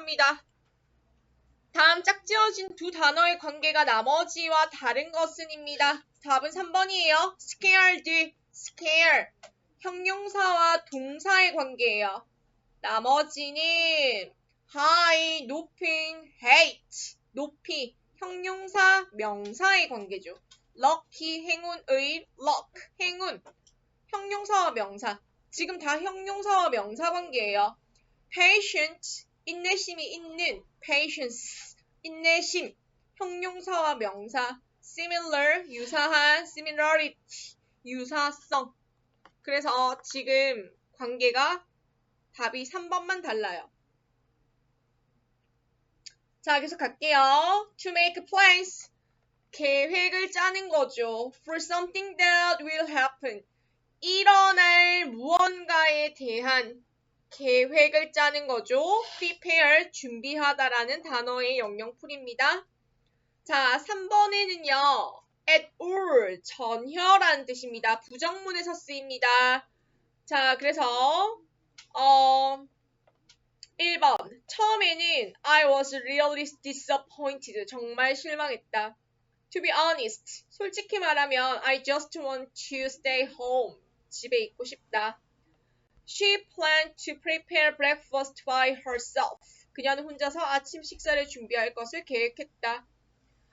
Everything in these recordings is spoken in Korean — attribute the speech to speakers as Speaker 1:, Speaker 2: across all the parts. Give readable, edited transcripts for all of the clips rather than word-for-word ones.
Speaker 1: 갑니다. 다음 짝지어진 두 단어의 관계가 나머지와 다른 것은입니다. 답은 3번이에요. scared, scare. 형용사와 동사의 관계예요. 나머지는 high, 높은, hate, 높이. 형용사, 명사의 관계죠. lucky, 행운의, luck, 행운. 형용사와 명사. 지금 다 형용사와 명사 관계예요. patient, 인내심이 있는, patience, 인내심. 형용사와 명사. similar, 유사한, similarity, 유사성. 그래서 지금 관계가 답이 3번만 달라요. 자, 계속 갈게요. To make plans. 계획을 짜는 거죠. For something that will happen. 일어날 무언가에 대한 계획을 짜는 거죠. prepare, 준비하다라는 단어의 영영풀입니다. 자, 3번에는요. at all, 전혀라는 뜻입니다. 부정문에서 쓰입니다. 자, 그래서 1번. 처음에는 I was really disappointed. 정말 실망했다. To be honest. 솔직히 말하면 I just want to stay home. 집에 있고 싶다. She planned to prepare breakfast by herself. 그녀는 혼자서 아침 식사를 준비할 것을 계획했다.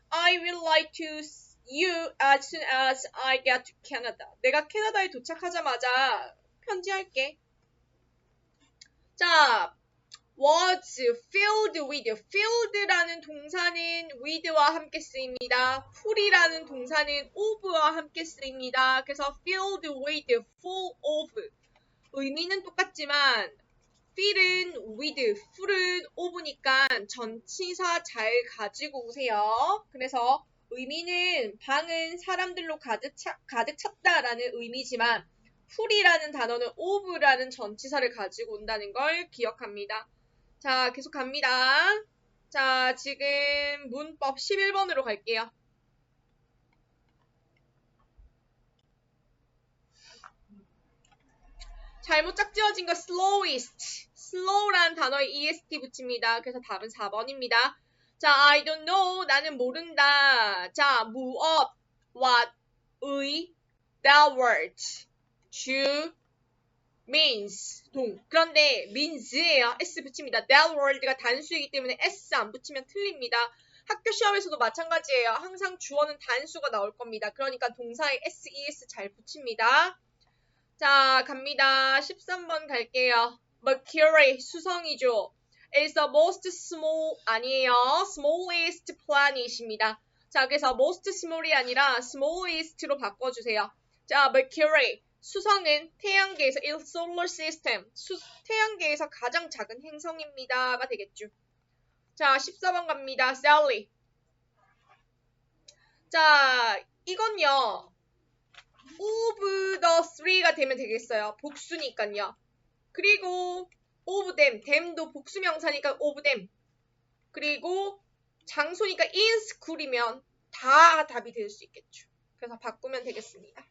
Speaker 1: I will write to you as soon as I get to Canada. 내가 캐나다에 도착하자마자 편지할게. 자, was filled with. filled라는 동사는 with와 함께 쓰입니다. full이라는 동사는 of와 함께 쓰입니다. 그래서 filled with, full of. 의미는 똑같지만 fill은 with, full은 of니까 전치사 잘 가지고 오세요. 그래서 의미는 방은 사람들로 가득 찼다라는 의미지만 full이라는 단어는 of라는 전치사를 가지고 온다는 걸 기억합니다. 자, 계속 갑니다. 자, 지금 문법 11번으로 갈게요. 잘못 짝지어진 거 slowest. slow라는 단어에 est 붙입니다. 그래서 답은 4번입니다. 자, I don't know. 나는 모른다. 자, 무엇, what, 의, that word, to, means, 동. 그런데 means예요. s 붙입니다. that word가 단수이기 때문에 s 안 붙이면 틀립니다. 학교 시험에서도 마찬가지예요. 항상 주어는 단수가 나올 겁니다. 그러니까 동사에 ses 잘 붙입니다. 자, 갑니다. 13번 갈게요. Mercury, 수성이죠. is the most small, 아니에요. smallest planet입니다. 자, 그래서 most small이 아니라 smallest로 바꿔주세요. 자, Mercury, 수성은 태양계에서 in solar system, 태양계에서 가장 작은 행성입니다가 되겠죠. 자, 14번 갑니다. Sally. 자, 이건요. of the three가 되면 되겠어요. 복수니까요. 그리고 of them, them도 복수명사니까 of them. 그리고 장소니까 in school이면 다 답이 될 수 있겠죠. 그래서 바꾸면 되겠습니다.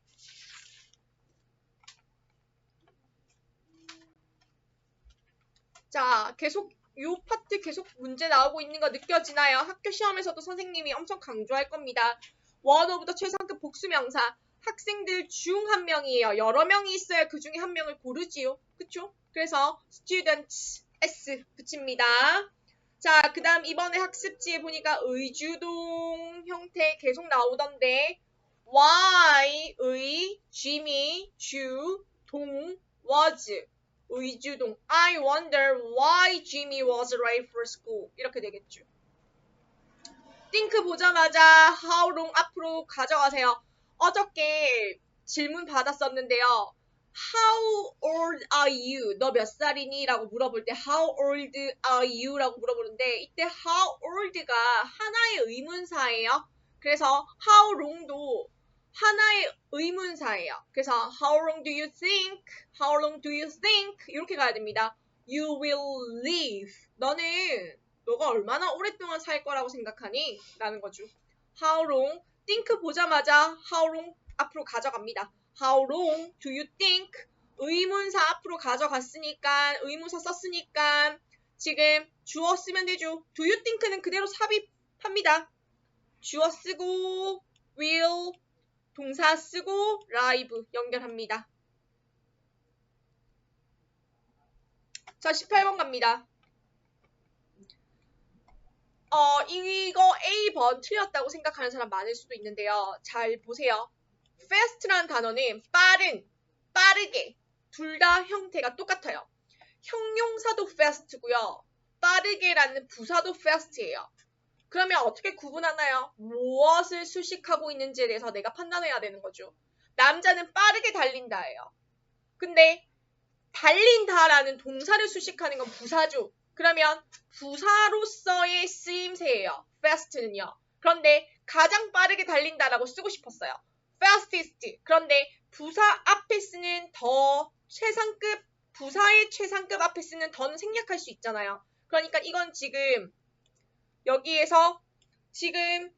Speaker 1: 자, 계속 요 파트 계속 문제 나오고 있는 거 느껴지나요? 학교 시험에서도 선생님이 엄청 강조할 겁니다. one of the 최상급 복수명사. 학생들 중 한 명이에요. 여러 명이 있어야 그 중에 한 명을 고르지요. 그쵸? 그래서 students, s 붙입니다. 자, 그 다음 이번에 학습지에 보니까 의주동 형태 계속 나오던데 why, 의, Jimmy, 주, 동, was, 의주동. I wonder why Jimmy was late for school. 이렇게 되겠죠. think 보자마자 how long 앞으로 가져가세요. 어저께 질문 받았었는데요. How old are you? 너 몇 살이니? 라고 물어볼 때 How old are you? 라고 물어보는데 이때 How old가 하나의 의문사예요. 그래서 How long도 하나의 의문사예요. 그래서 How long do you think? How long do you think? 이렇게 가야 됩니다. You will live. 너가 얼마나 오랫동안 살 거라고 생각하니? 라는 거죠. How long? think 보자마자 how long 앞으로 가져갑니다. How long do you think? 의문사 앞으로 가져갔으니까 의문사 썼으니까 지금 주어 쓰면 되죠. Do you think는 그대로 삽입합니다. 주어 쓰고 will 동사 쓰고 live 연결합니다. 자, 18번 갑니다. 이거 A번 틀렸다고 생각하는 사람 많을 수도 있는데요. 잘 보세요. fast라는 단어는 빠른, 빠르게 둘 다 형태가 똑같아요. 형용사도 fast고요. 빠르게라는 부사도 fast예요. 그러면 어떻게 구분하나요? 무엇을 수식하고 있는지에 대해서 내가 판단해야 되는 거죠. 남자는 빠르게 달린다예요. 근데 달린다라는 동사를 수식하는 건 부사죠. 그러면 부사로서의 쓰임새예요. fast는요. 그런데 가장 빠르게 달린다라고 쓰고 싶었어요. fastest. 그런데 부사 앞에 쓰는 더 최상급, 부사의 최상급 앞에 쓰는 더는 생략할 수 있잖아요. 그러니까 이건 지금 여기에서 지금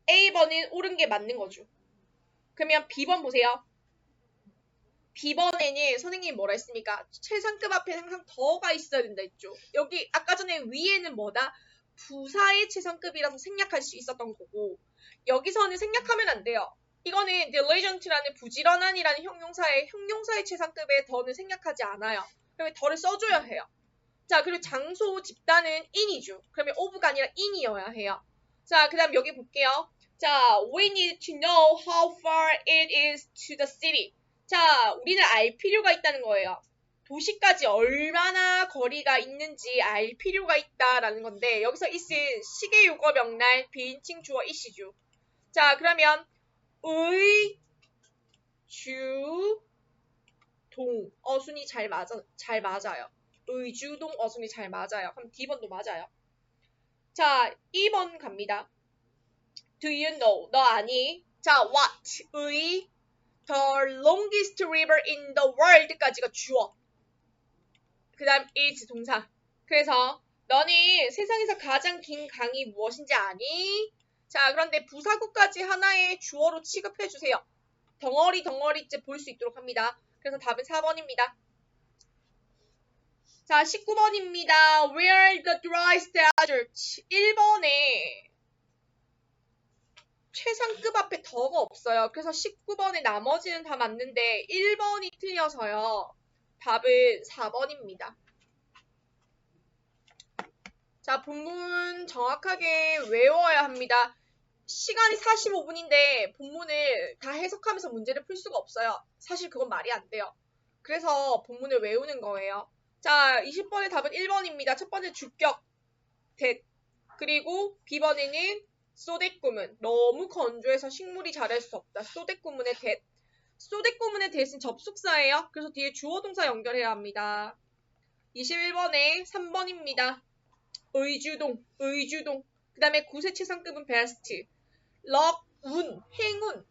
Speaker 1: A번은 옳은 게 맞는 거죠. 그러면 B번 보세요. B번에는 선생님이 뭐라 했습니까? 최상급 앞에 항상 더가 있어야 된다 했죠. 여기 아까 전에 위에는 뭐다? 부사의 최상급이라서 생략할 수 있었던 거고 여기서는 생략하면 안 돼요. 이거는 diligent라는 부지런한이라는 형용사의 최상급에 더는 생략하지 않아요. 그러면 더를 써줘야 해요. 자, 그리고 장소 집단은 in이죠. 그러면 of가 아니라 in이어야 해요. 자, 그 다음 여기 볼게요. 자, we need to know how far it is to the city. 자, 우리는 알 필요가 있다는 거예요. 도시까지 얼마나 거리가 있는지 알 필요가 있다라는 건데 여기서 is은 시계 요거 명날 비인칭 주어 is이죠. 자, 그러면 의, 주, 동 어순이 잘 맞아요. 의주동 어순이 잘 맞아요. 그럼 D번도 맞아요. 자, 2번 갑니다. Do you know? 너 아니? 자, what? 의 the longest river in the world까지가 주어. 그 다음 is 동사. 그래서 너는 세상에서 가장 긴 강이 무엇인지 아니? 자, 그런데 부사구까지 하나의 주어로 취급해주세요. 덩어리째 볼 수 있도록 합니다. 그래서 답은 4번입니다. 자, 19번입니다. Where the driest desert. 1번에 최상급 앞에 더가 없어요. 그래서 19번에 나머지는 다 맞는데 1번이 틀려서요. 답은 4번입니다. 자, 본문 정확하게 외워야 합니다. 시간이 45분인데 본문을 다 해석하면서 문제를 풀 수가 없어요. 사실 그건 말이 안 돼요. 그래서 본문을 외우는 거예요. 자, 20번의 답은 1번입니다. 첫 번째 주격, that. 그리고 B번에는 소댓구문. 너무 건조해서 식물이 자랄 수 없다. 소댓구문의 that. 소댓구문의 that은 접속사예요. 그래서 뒤에 주어 동사 연결해야 합니다. 21번에 3번입니다. 의주동. 그 다음에 구세 최상급은 best. 럭, 운, 행운은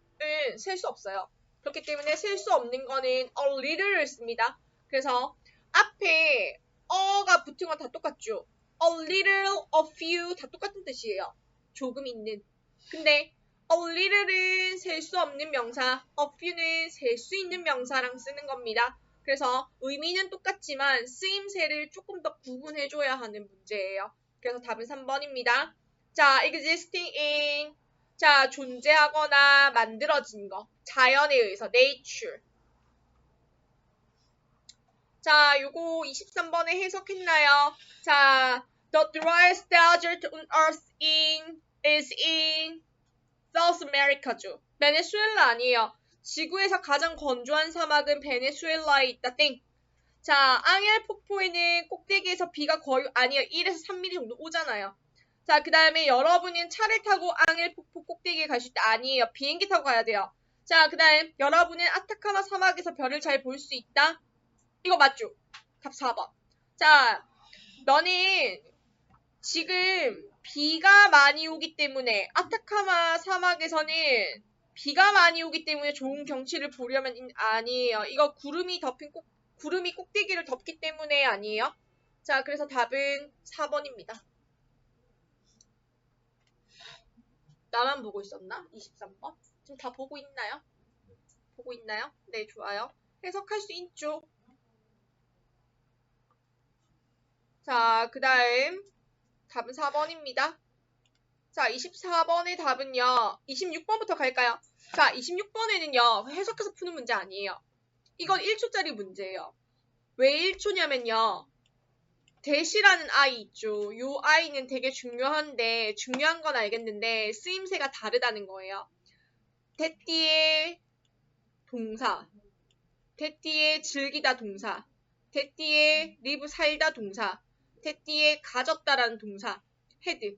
Speaker 1: 셀 수 없어요. 그렇기 때문에 셀 수 없는 거는 a little를 씁니다. 그래서 앞에 어가 붙은 건 다 똑같죠. a little, a few 다 똑같은 뜻이에요. 조금 있는. 근데 a little은 셀 수 없는 명사, a few는 셀 수 있는 명사랑 쓰는 겁니다. 그래서 의미는 똑같지만 쓰임새를 조금 더 구분해줘야 하는 문제예요. 그래서 답은 3번입니다. 자, existing in. 자, 존재하거나 만들어진 거. 자연에 의해서, nature. 자, 요거 23번에 해석했나요? 자, the driest desert on earth is in South America죠. 베네수엘라 아니에요. 지구에서 가장 건조한 사막은 베네수엘라에 있다. 땡. 자, 앙헬 폭포에는 꼭대기에서 비가 거의 아니에요. 1에서 3mm 정도 오잖아요. 자, 그 다음에 여러분은 차를 타고 앙헬 폭포 꼭대기에 가실 때 아니에요. 비행기 타고 가야 돼요. 자, 그 다음 여러분은 아타카마 사막에서 별을 잘 볼 수 있다. 이거 맞죠? 답 4번. 자, 너는 지금 비가 많이 오기 때문에 아타카마 사막에서는 비가 많이 오기 때문에 좋은 경치를 보려면 아니에요. 이거 구름이 꼭대기를 덮기 때문에 아니에요. 자, 그래서 답은 4번입니다. 나만 보고 있었나? 23번? 지금 다 보고 있나요? 보고 있나요? 네, 좋아요. 해석할 수 있죠. 자, 그 다음 답은 4번입니다. 자, 24번의 답은요. 26번부터 갈까요? 자, 26번에는요. 해석해서 푸는 문제 아니에요. 이건 1초짜리 문제예요. 왜 1초냐면요. 대시라는 아이 있죠. 요 아이는 되게 중요한데 중요한 건 알겠는데 쓰임새가 다르다는 거예요. 대띠의 동사, 대띠의 즐기다 동사, 대띠의 리브 살다 동사, 대띠의 가졌다라는 동사, 헤드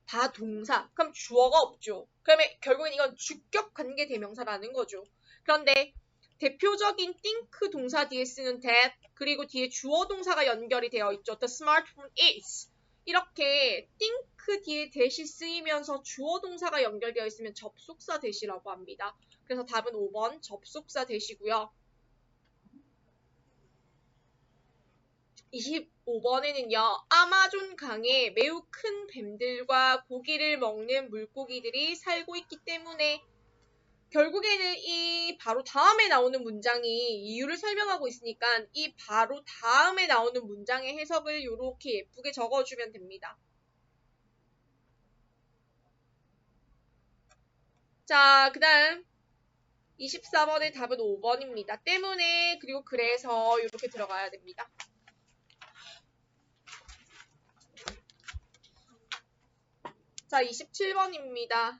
Speaker 1: 다 동사. 그럼 주어가 없죠. 그러면 결국엔 이건 주격 관계 대명사라는 거죠. 그런데 대표적인 think 동사 뒤에 쓰는 that 그리고 뒤에 주어 동사가 연결이 되어 있죠. The smartphone is 이렇게 think 뒤에 that이 쓰이면서 주어 동사가 연결되어 있으면 접속사 that이라고 합니다. 그래서 답은 5번 접속사 that이고요. 25번에는요. 아마존 강에 매우 큰 뱀들과 고기를 먹는 물고기들이 살고 있기 때문에 결국에는 이 바로 다음에 나오는 문장이 이유를 설명하고 있으니까 이 바로 다음에 나오는 문장의 해석을 이렇게 예쁘게 적어주면 됩니다. 자, 그 다음 24번의 답은 5번입니다. 때문에 그리고 그래서 이렇게 들어가야 됩니다. 자, 27번입니다.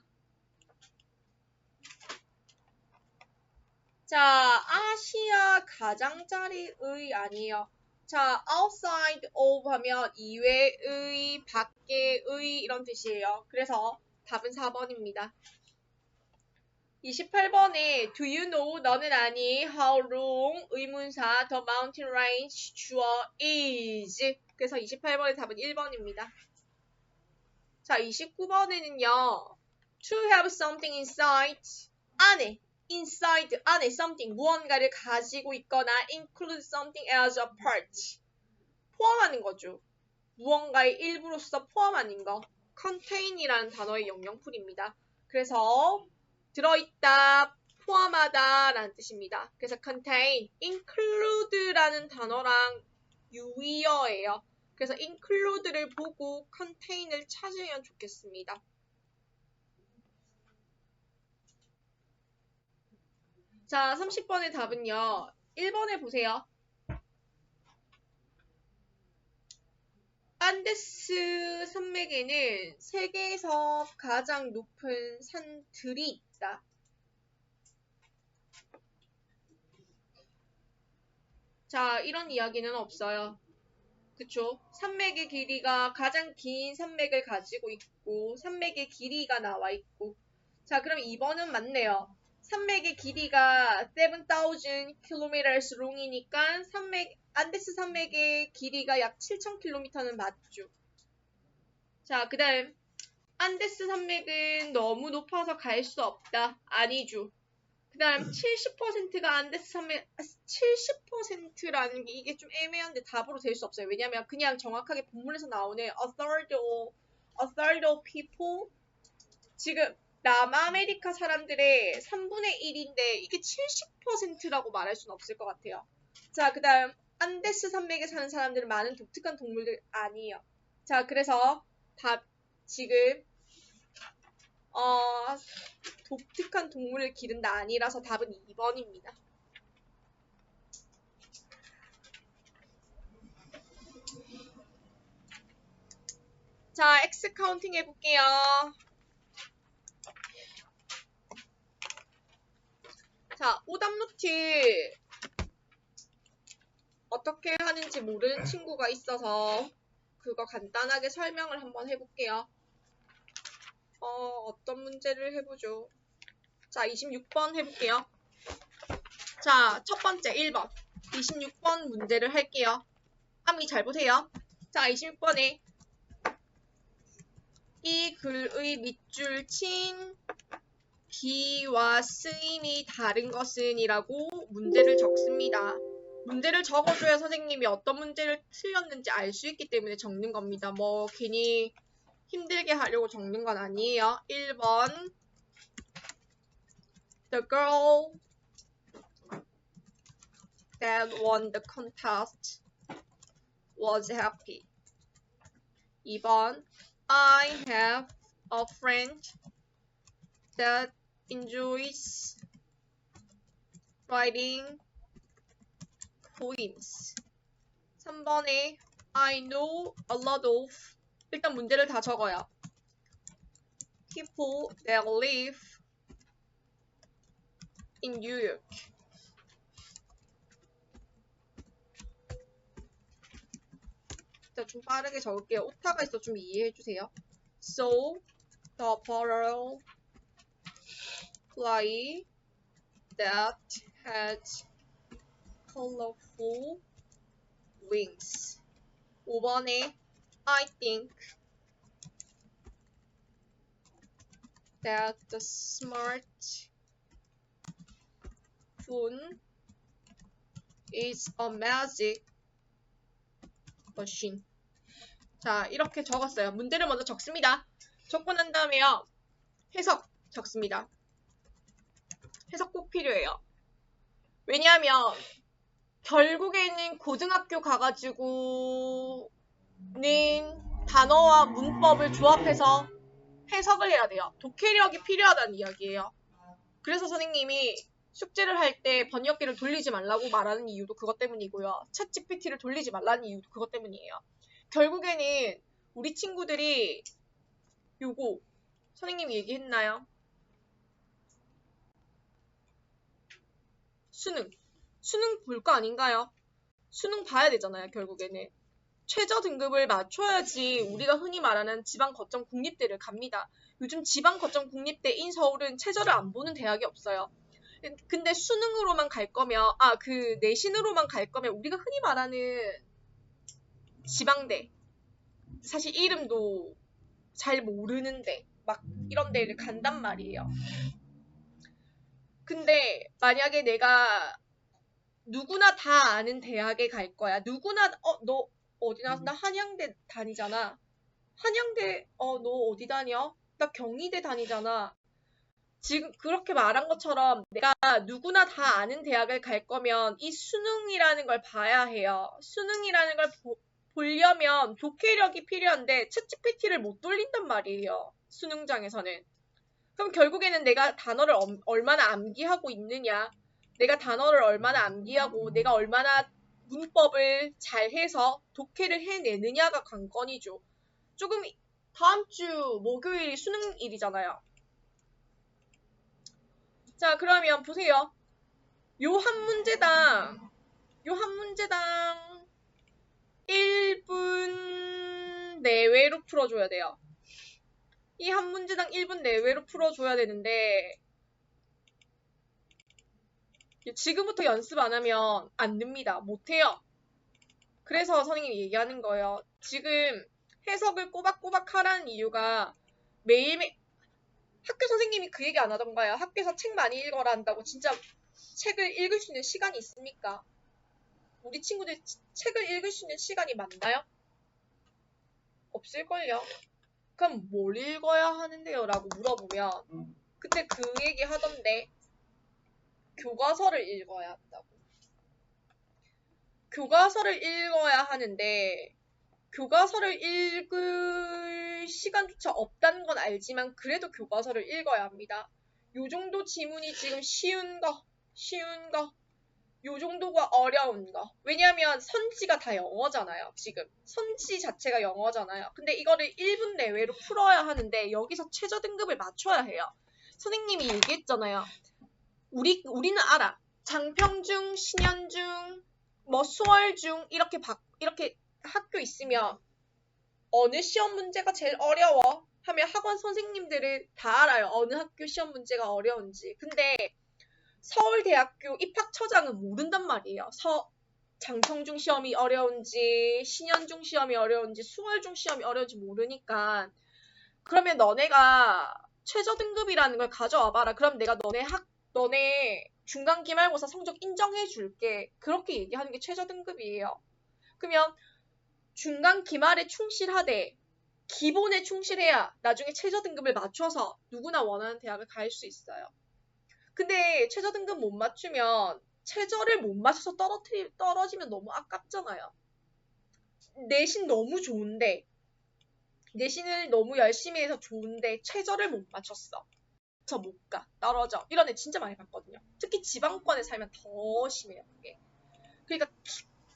Speaker 1: 자, 아시아 가장자리의 아니에요. 자, outside of 하면 이외의, 밖에의 이런 뜻이에요. 그래서 답은 4번입니다. 28번에 Do you know 너는 아니 how long 의문사 the mountain range 주어 is 그래서 28번의 답은 1번입니다. 자, 29번에는요. To have something inside 안에 inside 안에 something 무언가를 가지고 있거나 include something as a part 포함하는 거죠. 무언가의 일부로서 포함하는 거 contain이라는 단어의 영영풀입니다. 그래서 들어있다, 포함하다 라는 뜻입니다. 그래서 contain, include라는 단어랑 유의어예요. 그래서 include를 보고 contain을 찾으면 좋겠습니다. 자, 30번의 답은요. 1번에 보세요. 안데스 산맥에는 세계에서 가장 높은 산들이 있다. 자, 이런 이야기는 없어요. 그쵸? 산맥의 길이가 가장 긴 산맥을 가지고 있고 산맥의 길이가 나와 있고 자, 그럼 2번은 맞네요. 산맥의 길이가 7,000 km long이니까 안데스 산맥의 길이가 약 7,000km는 맞죠. 자, 그 다음 안데스 산맥은 너무 높아서 갈 수 없다. 아니죠. 그 다음 70%가 안데스 산맥 70%라는 게 이게 좀 애매한데 답으로 될 수 없어요. 왜냐면 그냥 정확하게 본문에서 나오는 a third of people 지금 남아메리카 사람들의 3분의 1인데 이게 70%라고 말할 수는 없을 것 같아요. 자, 그 다음 안데스 산맥에 사는 사람들은 많은 독특한 동물들 아니에요. 자, 그래서 답 지금 독특한 동물을 기른다 아니라서 답은 2번입니다. 자, X 카운팅 해볼게요. 자, 오답노트 어떻게 하는지 모르는 친구가 있어서 그거 간단하게 설명을 한번 해볼게요. 어떤 문제를 해보죠? 자, 26번 해볼게요. 자, 첫 번째 1번. 26번 문제를 할게요. 암기 잘 보세요. 자, 26번에 이 글의 밑줄 친 비와 쓰임이 다른 것은 이라고 문제를 적습니다. 문제를 적어줘야 선생님이 어떤 문제를 틀렸는지 알 수 있기 때문에 적는 겁니다. 뭐 괜히 힘들게 하려고 적는 건 아니에요. 1번 The girl that won the contest was happy. 2번 I have a friend that enjoys writing poems. 3번에 I know a lot of 일단 문제를 다 적어요. People that live in New York. 좀 빠르게 적을게요. 오타가 있어 좀 이해해주세요. So the butterfly that has colorful wings. 5번에 I think that the smartphone is a magic machine. 자, 이렇게 적었어요. 문제를 먼저 적습니다. 적고 난 다음에요. 해석 적습니다. 해석 꼭 필요해요. 왜냐하면 결국에는 고등학교 가가지고는 단어와 문법을 조합해서 해석을 해야 돼요. 독해력이 필요하다는 이야기예요. 그래서 선생님이 숙제를 할 때 번역기를 돌리지 말라고 말하는 이유도 그것 때문이고요. 챗GPT를 돌리지 말라는 이유도 그것 때문이에요. 결국에는 우리 친구들이 요거 선생님이 얘기했나요? 수능 볼 거 아닌가요? 수능 봐야 되잖아요. 결국에는 최저 등급을 맞춰야지 우리가 흔히 말하는 지방 거점 국립대를 갑니다. 요즘 지방 거점 국립대인 서울은 최저를 안 보는 대학이 없어요. 근데 수능으로만 갈 거면 그 내신으로만 갈 거면 우리가 흔히 말하는 지방대 사실 이름도 잘 모르는데 막 이런 데를 간단 말이에요. 근데 만약에 내가 누구나 다 아는 대학에 갈 거야. 누구나 너 어디 나왔어? 나 한양대 다니잖아. 한양대 너 어디 다녀? 나 경희대 다니잖아. 지금 그렇게 말한 것처럼 내가 누구나 다 아는 대학을 갈 거면 이 수능이라는 걸 봐야 해요. 수능이라는 걸 보려면 독해력이 필요한데 챗GPT를 못 돌린단 말이에요. 수능장에서는. 그럼 결국에는 내가 단어를 얼마나 암기하고 있느냐, 내가 단어를 얼마나 암기하고 내가 얼마나 문법을 잘해서 독해를 해내느냐가 관건이죠. 조금 다음 주 목요일이 수능일이잖아요. 자, 그러면 보세요. 요 한 문제당 1분 내외로 풀어줘야 돼요. 이 한 문제당 1분 내외로 풀어줘야 되는데 지금부터 연습 안 하면 안 됩니다. 못해요. 그래서 선생님이 얘기하는 거예요. 지금 해석을 꼬박꼬박 하라는 이유가 매일매일 학교 선생님이 그 얘기 안 하던가요? 학교에서 책 많이 읽어라 한다고 진짜 책을 읽을 수 있는 시간이 있습니까? 우리 친구들 책을 읽을 수 있는 시간이 많나요? 없을걸요? 그럼 뭘 읽어야 하는데요? 라고 물어보면 그때 그 얘기 하던데 교과서를 읽어야 한다고. 교과서를 읽어야 하는데 교과서를 읽을 시간조차 없다는 건 알지만 그래도 교과서를 읽어야 합니다. 요 정도 지문이 지금 쉬운 거, 요 정도가 어려운 거. 왜냐하면 선지가 다 영어잖아요. 지금 선지 자체가 영어잖아요. 근데 이거를 1분 내외로 풀어야 하는데 여기서 최저 등급을 맞춰야 해요. 선생님이 얘기했잖아요. 우리는 알아. 장평중, 신현중, 뭐 수월중 이렇게 학교 있으면 어느 시험 문제가 제일 어려워 하면 학원 선생님들은 다 알아요. 어느 학교 시험 문제가 어려운지. 근데 서울대학교 입학처장은 모른단 말이에요. 장평중 시험이 어려운지, 신현중 시험이 어려운지, 수월중 시험이 어려운지 모르니까. 그러면 너네가 최저 등급이라는 걸 가져와 봐라. 그럼 내가 너네 중간 기말고사 성적 인정해 줄게. 그렇게 얘기하는 게 최저 등급이에요. 그러면 중간 기말에 충실하되 기본에 충실해야 나중에 최저 등급을 맞춰서 누구나 원하는 대학을 갈 수 있어요. 근데 최저 등급 못 맞추면 최저를 못 맞춰서 떨어지면 너무 아깝잖아요. 내신 너무 좋은데 내신을 너무 열심히 해서 좋은데 최저를 못 맞췄어. 저 못 가. 떨어져. 이런 애 진짜 많이 봤거든요. 특히 지방권에 살면 더 심해요. 그게. 그러니까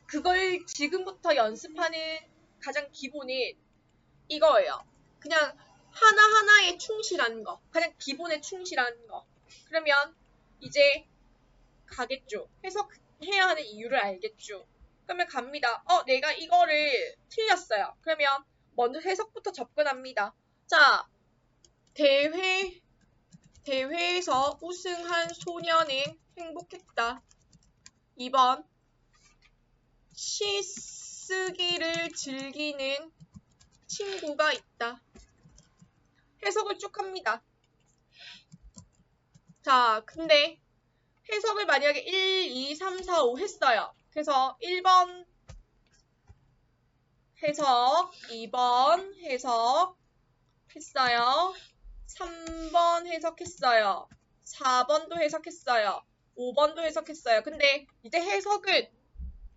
Speaker 1: 그걸 지금부터 연습하는 가장 기본은 이거예요. 그냥 하나하나에 충실한 거. 가장 기본에 충실한 거. 그러면 이제 가겠죠. 해석해야 하는 이유를 알겠죠. 그러면 갑니다. 내가 이거를 틀렸어요. 그러면 먼저 해석부터 접근합니다. 자, 대회에서 우승한 소녀는 행복했다. 2번, 시 쓰기를 즐기는 친구가 있다. 해석을 쭉 합니다. 자, 근데 해석을 만약에 1, 2, 3, 4, 5 했어요. 그래서 1번 해석, 2번 해석 했어요. 3번 해석했어요. 4번도 해석했어요. 5번도 해석했어요. 근데 이제 해석은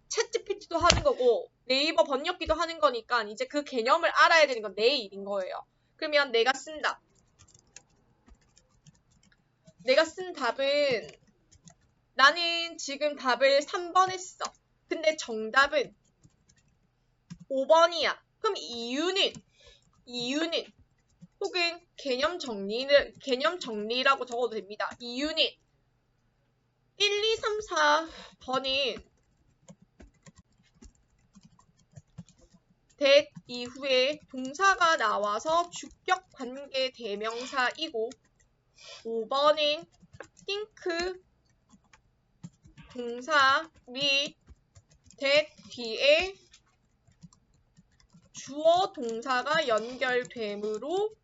Speaker 1: 챗GPT도 하는 거고 네이버 번역기도 하는 거니까 이제 그 개념을 알아야 되는 건 내 일인 거예요. 그러면 내가 쓴다. 내가 쓴 답은 나는 지금 답을 3번 했어. 근데 정답은 5번이야. 그럼 이유는 혹은 개념 정리라고 적어도 됩니다. 이유는 1, 2, 3, 4번은 that 이후에 동사가 나와서 주격 관계 대명사이고 5번은 think 동사 및 that 뒤에 주어 동사가 연결되므로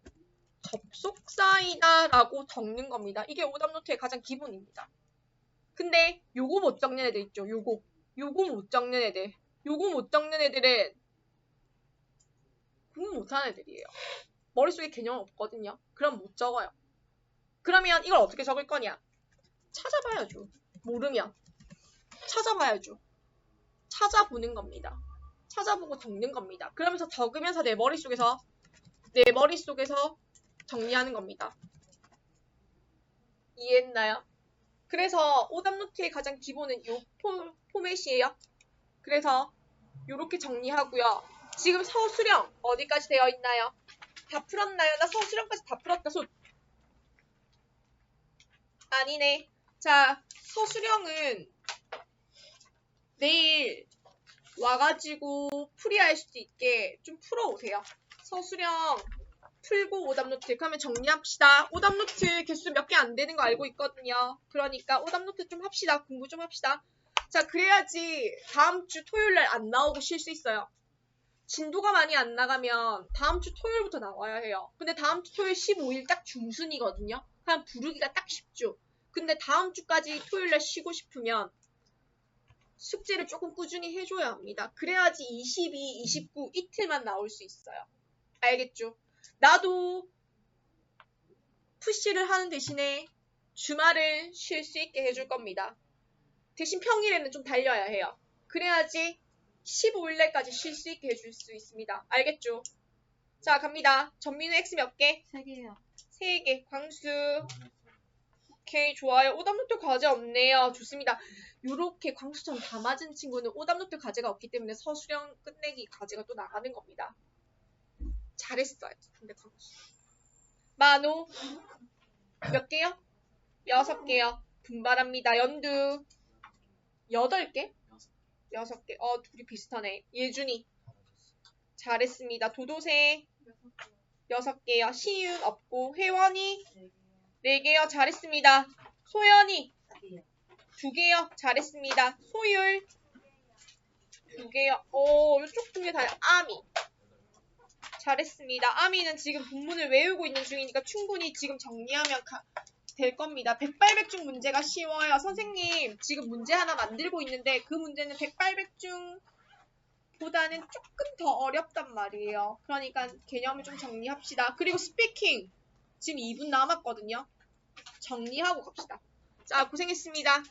Speaker 1: 접속사이다 라고 적는 겁니다. 이게 오답노트의 가장 기본입니다. 근데 요거 못 적는 애들 있죠. 요거 못 적는 애들. 요거 못 적는 애들은 공부 못하는 애들이에요. 머릿속에 개념 없거든요. 그럼 못 적어요. 그러면 이걸 어떻게 적을 거냐? 찾아봐야죠. 모르면 찾아봐야죠. 찾아보는 겁니다. 찾아보고 적는 겁니다. 그러면서 적으면서 내 머릿속에서 정리하는 겁니다. 이해했나요? 그래서 오답노트의 가장 기본은 이 포맷이에요. 그래서 이렇게 정리하고요. 지금 서술형 어디까지 되어 있나요? 다 풀었나요? 나 서술형까지 다 풀었다. 손. 아니네. 자, 서술형은 내일 와가지고 풀이할 수 있게 좀 풀어오세요. 서술형 풀고 오답노트. 그러면 정리합시다. 오답노트 개수 몇 개 안 되는 거 알고 있거든요. 그러니까 오답노트 좀 합시다. 공부 좀 합시다. 자, 그래야지 다음 주 토요일 날 안 나오고 쉴 수 있어요. 진도가 많이 안 나가면 다음 주 토요일부터 나와야 해요. 근데 다음 주 토요일 15일 딱 중순이거든요. 그냥 부르기가 딱 쉽죠. 근데 다음 주까지 토요일 날 쉬고 싶으면 숙제를 조금 꾸준히 해줘야 합니다. 그래야지 22, 29 이틀만 나올 수 있어요. 알겠죠? 나도 푸시를 하는 대신에 주말을 쉴 수 있게 해줄 겁니다. 대신 평일에는 좀 달려야 해요. 그래야지 15일날까지 쉴 수 있게 해줄 수 있습니다. 알겠죠? 자, 갑니다. 전민우 X 몇 개?
Speaker 2: 3개요.
Speaker 1: 3개. 광수. 오케이, 좋아요. 오답노트 과제 없네요. 좋습니다. 요렇게 광수점 다 맞은 친구는 오답노트 과제가 없기 때문에 서술형 끝내기 과제가 또 나가는 겁니다. 잘했어요. 근데 광수. 만호. 몇 개요? 6개요. 분발합니다. 연두. 8개? 6개. 둘이 비슷하네. 예준이. 잘했습니다. 도도새. 6개요. 시윤 없고. 혜원이. 4개요. 잘했습니다. 소연이. 2개요. 잘했습니다. 소율. 2개요. 이쪽 2개 다. 아미. 잘했습니다. 아미는 지금 본문을 외우고 있는 중이니까 충분히 지금 정리하면 될 겁니다. 백발백중 문제가 쉬워요. 선생님 지금 문제 하나 만들고 있는데 그 문제는 백발백중 보다는 조금 더 어렵단 말이에요. 그러니까 개념을 좀 정리합시다. 그리고 스피킹 지금 2분 남았거든요. 정리하고 갑시다. 자, 고생했습니다.